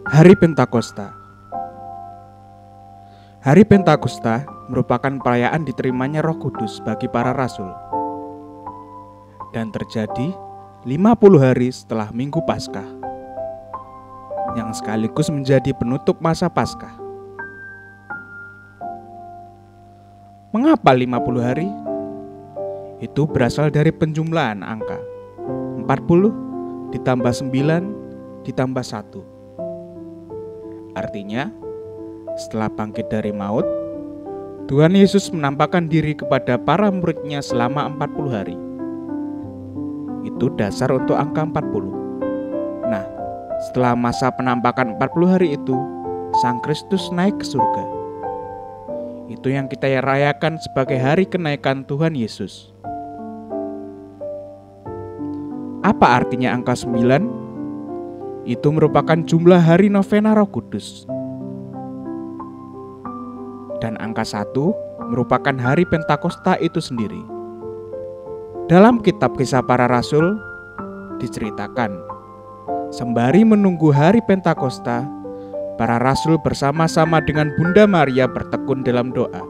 Hari Pentakosta. Hari Pentakosta merupakan perayaan diterimanya Roh Kudus bagi para rasul dan terjadi 50 hari setelah Minggu Paskah, yang sekaligus menjadi penutup masa Paskah. Mengapa 50 hari? Itu berasal dari penjumlahan angka 40 ditambah 9 ditambah 1. Artinya, setelah bangkit dari maut, Tuhan Yesus menampakkan diri kepada para muridnya selama 40 hari. Itu dasar untuk angka 40. Nah, setelah masa penampakan 40 hari itu, Sang Kristus naik ke surga. Itu yang kita rayakan sebagai hari kenaikan Tuhan Yesus. Apa artinya angka 9? Itu merupakan jumlah hari novena Roh Kudus. Dan angka 1 merupakan hari Pentakosta itu sendiri. Dalam kitab Kisah Para Rasul diceritakan, sembari menunggu hari Pentakosta, para rasul bersama-sama dengan Bunda Maria bertekun dalam doa.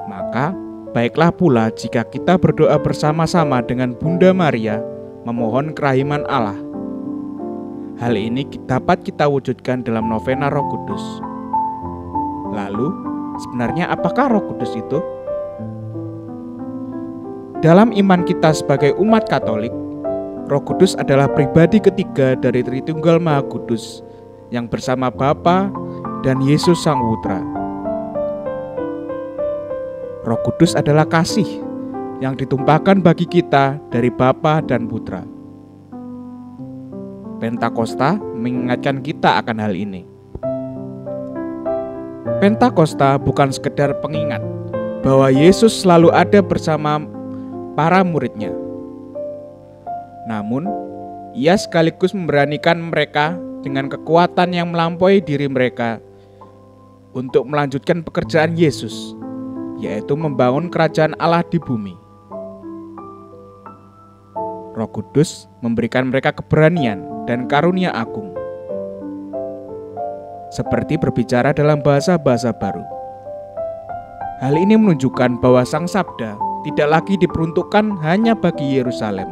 Maka, baiklah pula jika kita berdoa bersama-sama dengan Bunda Maria memohon kerahiman Allah. Hal ini dapat kita wujudkan dalam novena Roh Kudus. Lalu, sebenarnya apakah Roh Kudus itu? Dalam iman kita sebagai umat Katolik, Roh Kudus adalah pribadi ketiga dari Tritunggal Maha Kudus yang bersama Bapa dan Yesus Sang Putra. Roh Kudus adalah kasih yang ditumpahkan bagi kita dari Bapa dan Putra. Pentakosta mengingatkan kita akan hal ini. Pentakosta bukan sekedar pengingat bahwa Yesus selalu ada bersama para muridnya. Namun, ia sekaligus memberanikan mereka dengan kekuatan yang melampaui diri mereka untuk melanjutkan pekerjaan Yesus, yaitu membangun kerajaan Allah di bumi. Roh Kudus memberikan mereka keberanian dan karunia agung, seperti berbicara dalam bahasa-bahasa baru. Hal ini menunjukkan bahwa Sang Sabda tidak lagi diperuntukkan hanya bagi Yerusalem,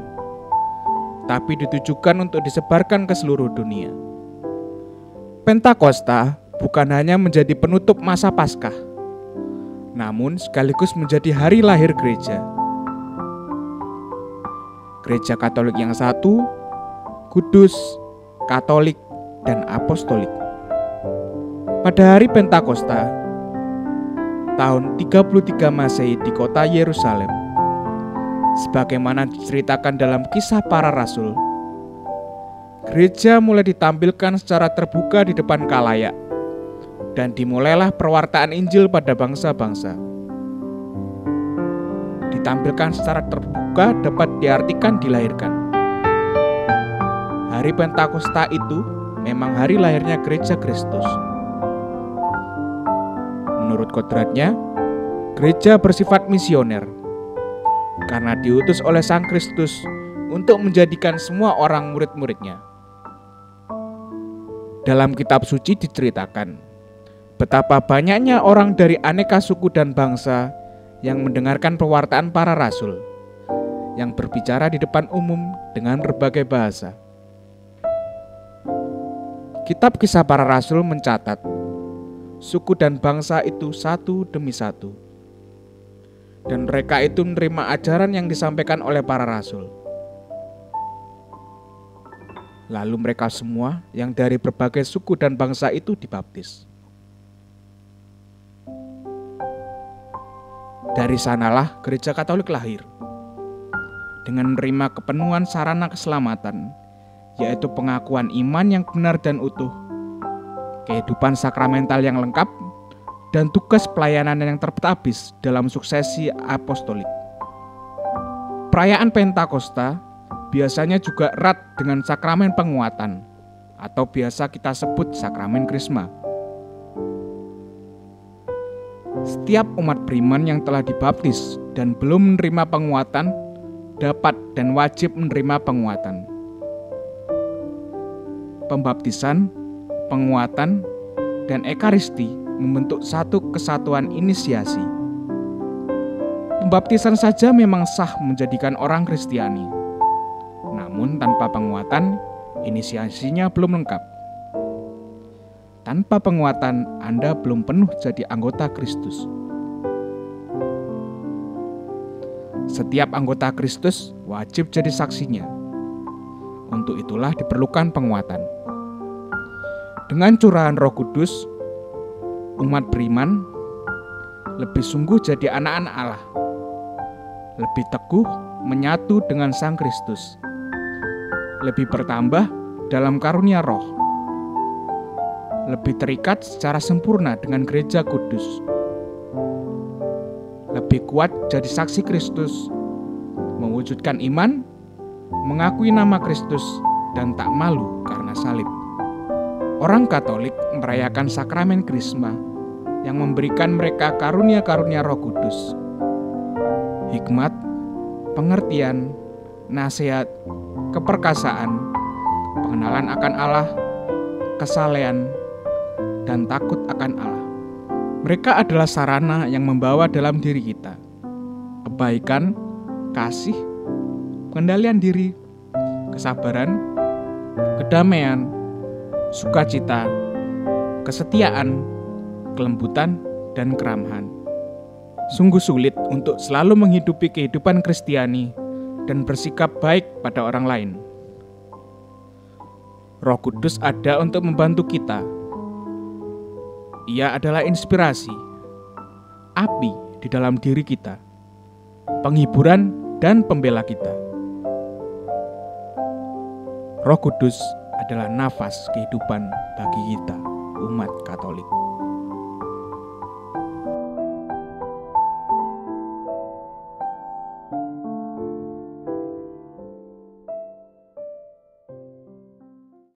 tapi ditujukan untuk disebarkan ke seluruh dunia. Pentakosta bukan hanya menjadi penutup masa Paskah, namun sekaligus menjadi hari lahir gereja. Gereja Katolik yang satu, kudus, Katolik, dan Apostolik. Pada hari Pentakosta, tahun 33 Masehi di kota Yerusalem, sebagaimana diceritakan dalam Kisah Para Rasul, gereja mulai ditampilkan secara terbuka di depan khalayak, dan dimulailah perwartaan Injil pada bangsa-bangsa. Ditampilkan secara terbuka dapat diartikan dilahirkan. Hari Pentakosta itu memang hari lahirnya gereja Kristus. Menurut kodratnya, gereja bersifat misioner, karena diutus oleh Sang Kristus untuk menjadikan semua orang murid-muridnya. Dalam kitab suci diceritakan betapa banyaknya orang dari aneka suku dan bangsa yang mendengarkan pewartaan para rasul, yang berbicara di depan umum dengan berbagai bahasa. Kitab Kisah Para Rasul mencatat, suku dan bangsa itu satu demi satu, dan mereka itu menerima ajaran yang disampaikan oleh para rasul. Lalu mereka semua yang dari berbagai suku dan bangsa itu dibaptis. Dari sanalah gereja Katolik lahir, dengan menerima kepenuhan sarana keselamatan, yaitu pengakuan iman yang benar dan utuh, kehidupan sakramental yang lengkap, dan tugas pelayanan yang terhabis dalam suksesi apostolik. Perayaan Pentakosta biasanya juga erat dengan sakramen penguatan, atau biasa kita sebut sakramen Krisma. Setiap umat beriman yang telah dibaptis dan belum menerima penguatan dapat dan wajib menerima penguatan. Pembaptisan, penguatan, dan ekaristi membentuk satu kesatuan inisiasi. Pembaptisan saja memang sah menjadikan orang Kristiani. Namun tanpa penguatan, inisiasinya belum lengkap. Tanpa penguatan, Anda belum penuh jadi anggota Kristus. Setiap anggota Kristus wajib jadi saksinya. Untuk itulah diperlukan penguatan. Dengan curahan Roh Kudus, umat beriman lebih sungguh jadi anak-anak Allah, lebih teguh menyatu dengan Sang Kristus, lebih bertambah dalam karunia Roh, lebih terikat secara sempurna dengan gereja kudus, lebih kuat jadi saksi Kristus, mewujudkan iman, mengakui nama Kristus, dan tak malu karena salib. Orang Katolik merayakan sakramen Krisma yang memberikan mereka karunia-karunia Roh Kudus, hikmat, pengertian, nasihat, keperkasaan, pengenalan akan Allah, kesalehan, dan takut akan Allah. Mereka adalah sarana yang membawa dalam diri kita kebaikan, kasih, pengendalian diri, kesabaran, kedamaian, sukacita, kesetiaan, kelembutan, dan keramahan. Sungguh sulit untuk selalu menghidupi kehidupan Kristiani dan bersikap baik pada orang lain. Roh Kudus ada untuk membantu kita. Ia adalah inspirasi, api di dalam diri kita, penghiburan dan pembela kita. Roh Kudus adalah nafas kehidupan bagi kita, umat Katolik.